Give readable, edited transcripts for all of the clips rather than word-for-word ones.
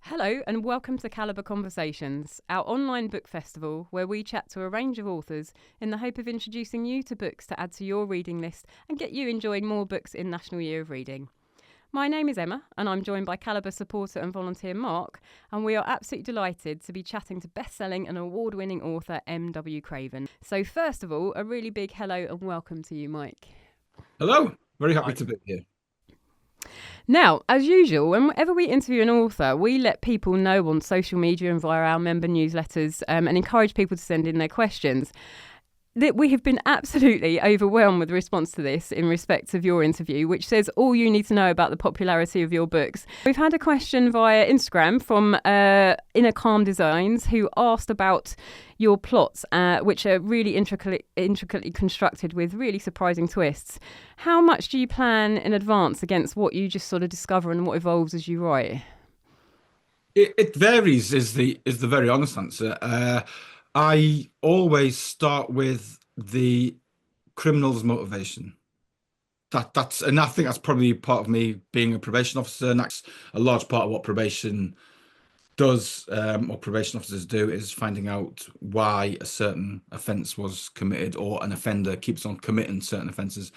Hello and welcome to Calibre Conversations, our online book festival where we chat to a range of authors in the hope of introducing you to books to add to your reading list and get you enjoying more books in National Year of Reading. My name is Emma and I'm joined by Calibre supporter and volunteer Mark, and we are absolutely delighted to be chatting to best-selling and award-winning author M.W. Craven. So first of all, a really big hello and welcome to you, Mike. Hello, very happy to be here. Now, as usual, whenever we interview an author, we let people know on social media and via our member newsletters and encourage people to send in their questions. That we have been absolutely overwhelmed with the response to this in respect of your interview, which says all you need to know about the popularity of your books. We've had a question via Instagram from Inner Calm Designs, who asked about your plots, which are really intricately constructed with really surprising twists. How much do you plan in advance against what you just sort of discover and what evolves as you write? It varies is the very honest answer. I always start with the criminal's motivation. And I think that's probably part of me being a probation officer, and that's a large part of what probation does, or probation officers do, is finding out why a certain offence was committed or an offender keeps on committing certain offences.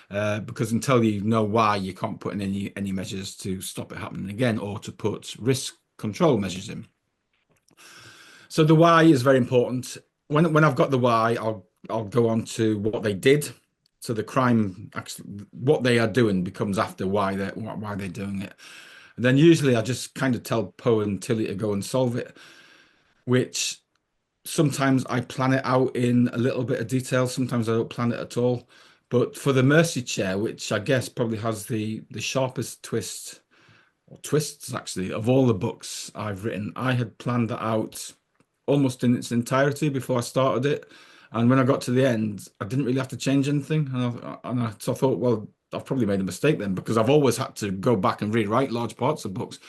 Because until you know why, you can't put in any measures to stop it happening again or to put risk control measures in. So the why is very important. When I've got the why, I'll go on to what they did. So the crime, actually, what they are doing becomes after why they're doing it. And then usually I just kind of tell Poe and Tilly to go and solve it, which sometimes I plan it out in a little bit of detail. Sometimes I don't plan it at all. But for the Mercy Chair, which I guess probably has the sharpest twists actually of all the books I've written, I had planned that out almost in its entirety before I started it. And when I got to the end, I didn't really have to change anything. So I thought, well, I've probably made a mistake then, because I've always had to go back and rewrite large parts of books.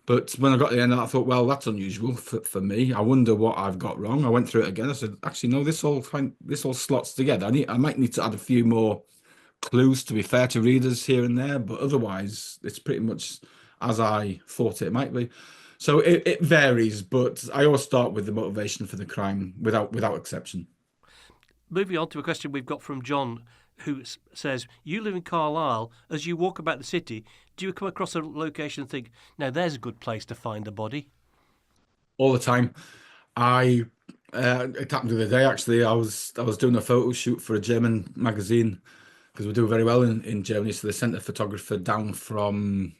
But when I got to the end, I thought, well, that's unusual for me. I wonder what I've got wrong. I went through it again. I said, actually, no, this all slots together. I might need to add a few more clues to be fair to readers here and there, but otherwise, it's pretty much as I thought it might be. So it varies, but I always start with the motivation for the crime without exception. Moving on to a question we've got from John, who says, you live in Carlisle. As you walk about the city, do you come across a location and think, now there's a good place to find a body? All the time. It happened the other day, actually. I was doing a photo shoot for a German magazine, because we do very well in Germany. So they sent a photographer down from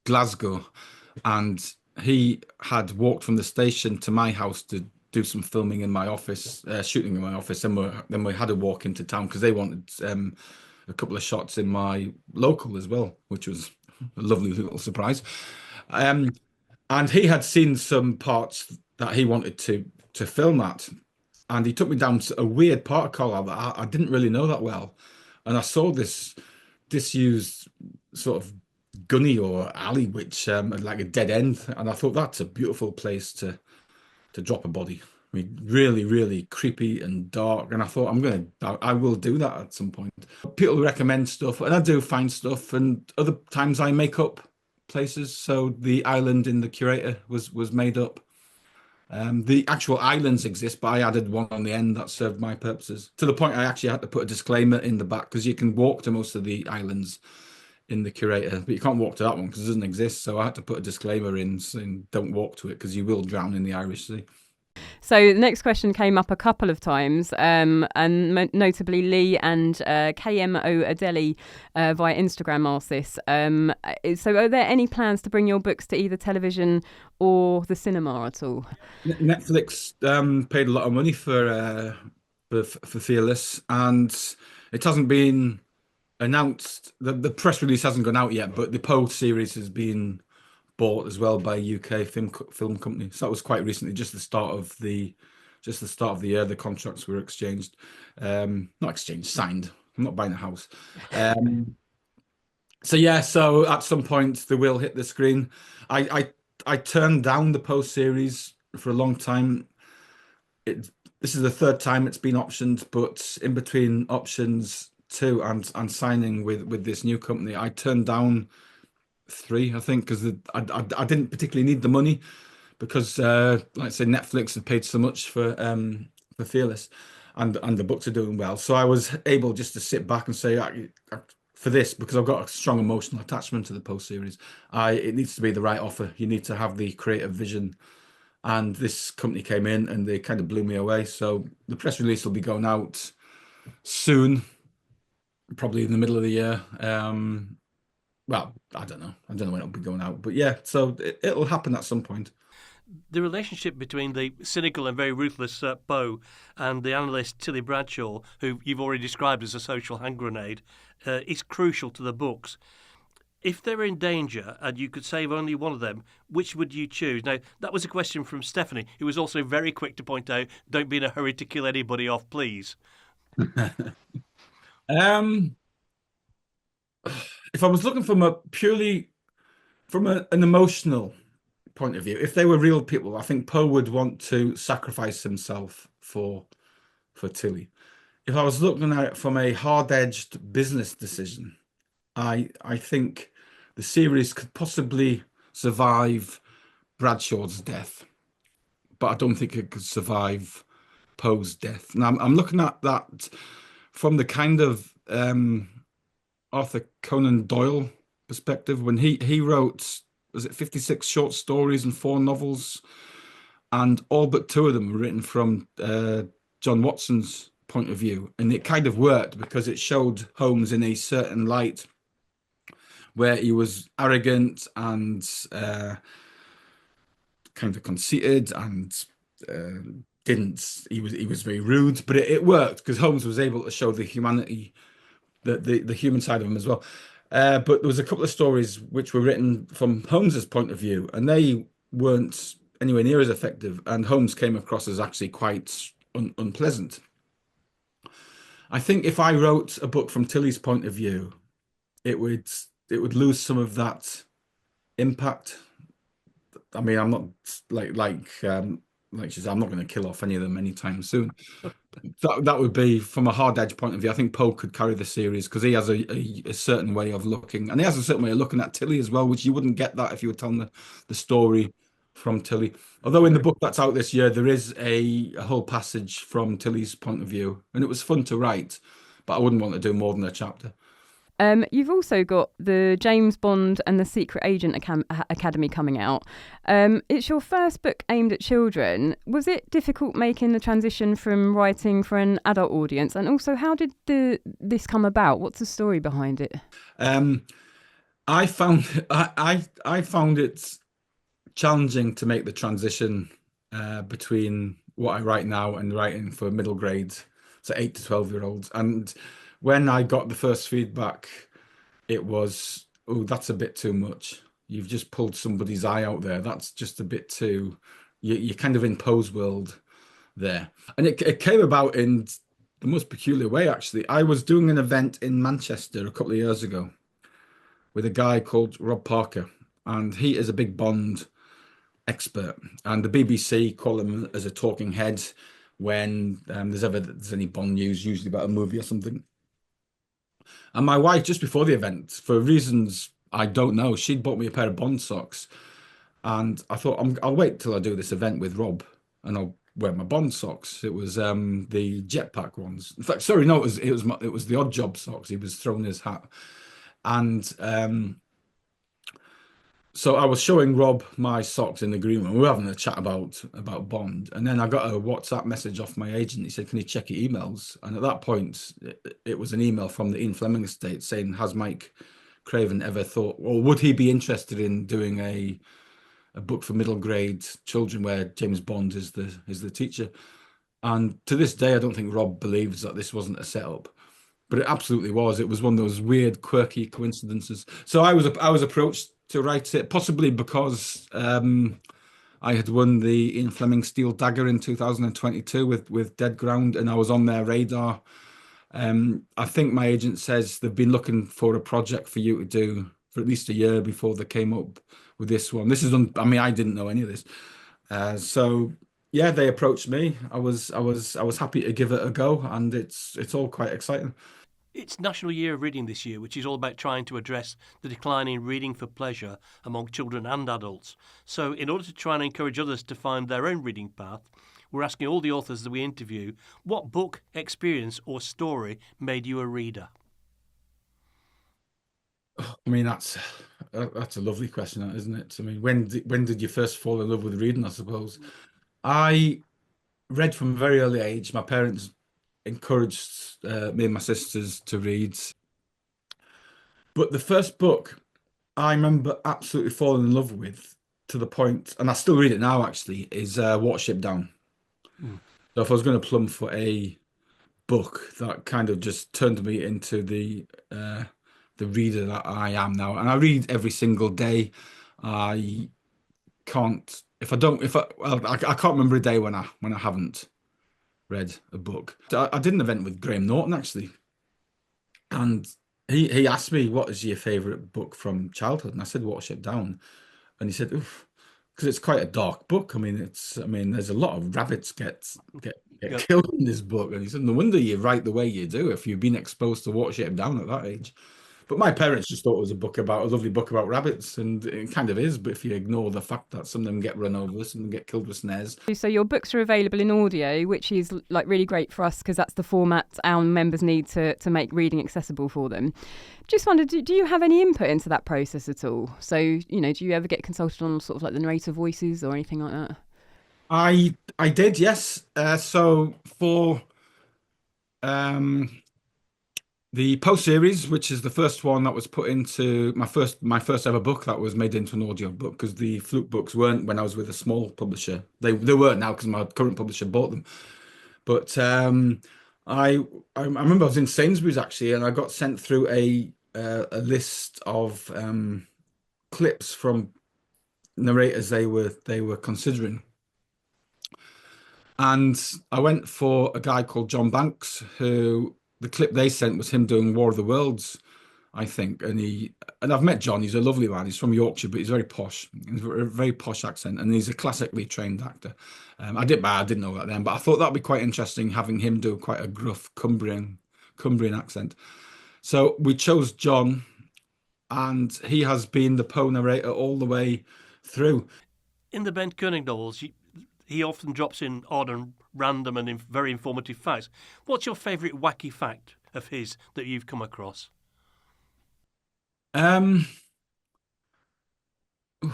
Glasgow, and he had walked from the station to my house to do some filming in my office, shooting in my office. And then we had a walk into town because they wanted a couple of shots in my local as well, which was a lovely little surprise. And he had seen some parts that he wanted to film at, and he took me down to a weird part of Carlisle that I didn't really know that well. And I saw this disused sort of gunny or alley, which had like a dead end, and I thought that's a beautiful place to drop a body. I mean, really, really creepy and dark. And I thought I will do that at some point. People recommend stuff, and I do find stuff, and other times I make up places. So the island in the curator was made up. The actual islands exist, but I added one on the end that served my purposes, to the point I actually had to put a disclaimer in the back, because you can walk to most of the islands in the curator, but you can't walk to that one because it doesn't exist. So I had to put a disclaimer in saying don't walk to it because you will drown in the Irish Sea. So the next question came up a couple of times, and notably Lee and KMO Adeli via Instagram asked this. So are there any plans to bring your books to either television or the cinema at all? Netflix paid a lot of money for Fearless, and it hasn't been announced. The press release hasn't gone out yet, but the Poe series has been bought as well by a UK film company. So that was quite recently, just the start of the year. The contracts were exchanged, not exchanged, signed. I'm not buying a house. So yeah, so at some point they will hit the screen. I turned down the Poe series for a long time. This is the third time it's been optioned, but in between options two and signing with this new company, I turned down three, I think, because I didn't particularly need the money because, like I said, Netflix had paid so much for Fearless, and the books are doing well. So I was able just to sit back and say, for this, because I've got a strong emotional attachment to the Poe series, it needs to be the right offer. You need to have the creative vision. And this company came in and they kind of blew me away. So the press release will be going out soon, probably in the middle of the year. Well, I don't know. I don't know when it'll be going out, but yeah, so it'll happen at some point. The relationship between the cynical and very ruthless Poe and the analyst Tilly Bradshaw, who you've already described as a social hand grenade, is crucial to the books. If they were in danger and you could save only one of them, which would you choose? Now, that was a question from Stephanie, who was also very quick to point out, don't be in a hurry to kill anybody off, please. Um, if I was looking from a purely an emotional point of view, if they were real people, I think Poe would want to sacrifice himself for Tilly. If I was looking at it from a hard-edged business decision, I think the series could possibly survive Bradshaw's death, but I don't think it could survive Poe's death. And I'm looking at that from the kind of Arthur Conan Doyle perspective when he wrote, was it 56 short stories and four novels, and all but two of them were written from John Watson's point of view, and it kind of worked because it showed Holmes in a certain light where he was arrogant and kind of conceited and didn't he was very rude, but it worked because Holmes was able to show the humanity, the human side of him as well. But there was a couple of stories which were written from Holmes's point of view, and they weren't anywhere near as effective. And Holmes came across as actually quite unpleasant. I think if I wrote a book from Tilly's point of view, it would lose some of that impact. I mean, I'm not like she said, I'm not going to kill off any of them anytime soon. That would be from a hard edge point of view. I think Poe could carry the series because he has a certain way of looking, and he has a certain way of looking at Tilly as well, which you wouldn't get that if you were telling the story from Tilly. Although in the book that's out this year, there is a whole passage from Tilly's point of view, and it was fun to write, but I wouldn't want to do more than a chapter. You've also got the James Bond and the Secret Agent Academy coming out. It's your first book aimed at children. Was it difficult making the transition from writing for an adult audience? And also, how did this come about? What's the story behind it? I found I found it challenging to make the transition between what I write now and writing for middle grades, so 8 to 12-year-olds. And when I got the first feedback, it was, oh, that's a bit too much. You've just pulled somebody's eye out there. That's just a bit too, you're kind of in Poe's world there. And it came about in the most peculiar way, actually. I was doing an event in Manchester a couple of years ago with a guy called Rob Parker, and he is a big Bond expert. And the BBC call him as a talking head when there's any Bond news, usually about a movie or something. And my wife, just before the event, for reasons I don't know, she'd bought me a pair of Bond socks. And I thought, I'll wait till I do this event with Rob and I'll wear my Bond socks. It was the jetpack ones. In fact, sorry, no, it was the Odd Job socks. He was throwing his hat. And so I was showing Rob my socks in the green room. We were having a chat about Bond, and then I got a WhatsApp message off my agent. He said, "Can you check your emails?" And at that point, it was an email from the Ian Fleming estate saying, "Has Mike Craven ever thought, or would he be interested in doing a book for middle grade children where James Bond is the teacher?" And to this day, I don't think Rob believes that this wasn't a setup. But it absolutely was. It was one of those weird, quirky coincidences. So I was approached to write it, possibly because I had won the Ian Fleming Steel Dagger in 2022 with Dead Ground, and I was on their radar. I think my agent says they've been looking for a project for you to do for at least a year before they came up with this one. This is, I mean, I didn't know any of this, so yeah, they approached me. I was happy to give it a go, and it's all quite exciting. It's National Year of Reading this year, which is all about trying to address the decline in reading for pleasure among children and adults. So in order to try and encourage others to find their own reading path, we're asking all the authors that we interview, what book, experience or story made you a reader? I mean, that's a lovely question, isn't it? I mean, when did you first fall in love with reading, I suppose? I read from a very early age. My parents encouraged me and my sisters to read. But the first book I remember absolutely falling in love with, to the point, and I still read it now actually, is Watership Down. So if I was going to plumb for a book that kind of just turned me into the reader that I am now, and I read every single day. I can't if I don't if I well I can't remember a day when I haven't read a book. I did an event with Graham Norton actually, and he asked me what is your favorite book from childhood, and I said Watership Down, and he said, "Oof," because it's quite a dark book. I mean, there's a lot of rabbits get killed in this book, and he said, no wonder you write the way you do if you've been exposed to Watership Down at that age. But my parents just thought it was a lovely book about rabbits, and it kind of is. But if you ignore the fact that some of them get run over, some of them get killed with snares. So your books are available in audio, which is like really great for us because that's the format our members need to make reading accessible for them. Just wondered, do you have any input into that process at all? So, do you ever get consulted on sort of like the narrator voices or anything like that? I did, yes. So for the Post series, which is the first one that was put into my first ever book that was made into an audio book, because the Fluke books weren't when I was with a small publisher. They weren't now because my current publisher bought them. But I remember I was in Sainsbury's actually, and I got sent through a list of clips from narrators they were considering. And I went for a guy called John Banks, who the clip they sent was him doing War of the Worlds, I think. And I've met John. He's a lovely man. He's from Yorkshire, but he's very posh. He's a very posh accent, and he's a classically trained actor. I didn't know that then, but I thought that'd be quite interesting having him do quite a gruff Cumbrian accent. So we chose John, and he has been the Poe narrator all the way through. In the Ben Koenig novels, he often drops in odd and random and very informative facts. What's your favourite wacky fact of his that you've come across? Do you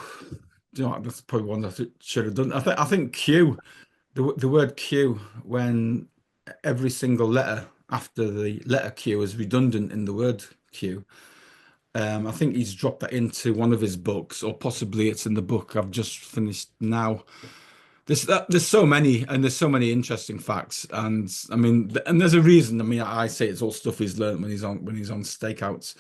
know what? That's probably one that I should have done. I think Q, the word Q, when every single letter after the letter Q is redundant in the word Q. I think he's dropped that into one of his books, or possibly it's in the book I've just finished now. There's so many, and there's so many interesting facts, and I mean, and there's a reason. I mean, I say it's all stuff he's learned when he's on stakeouts,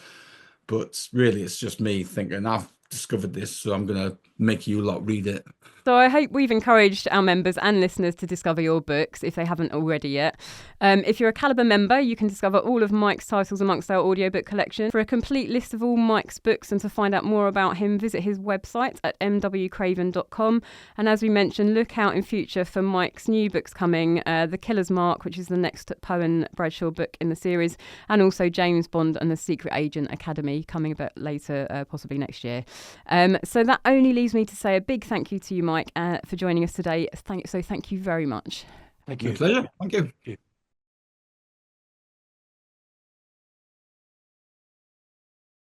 but really, it's just me thinking I've discovered this, so I'm gonna make you lot read it. So I hope we've encouraged our members and listeners to discover your books if they haven't already yet. If you're a Calibre member, you can discover all of Mike's titles amongst our audiobook collection. For a complete list of all Mike's books and to find out more about him, visit his website at mwcraven.com. And as we mentioned, look out in future for Mike's new books coming, The Killer's Mark, which is the next Poe and Bradshaw book in the series, and also James Bond and the Secret Agent Academy coming a bit later, possibly next year. So that only leaves me to say a big thank you to you, Mike, for joining us today. Thank you very much. Thank you. My pleasure. Thank you. Thank you.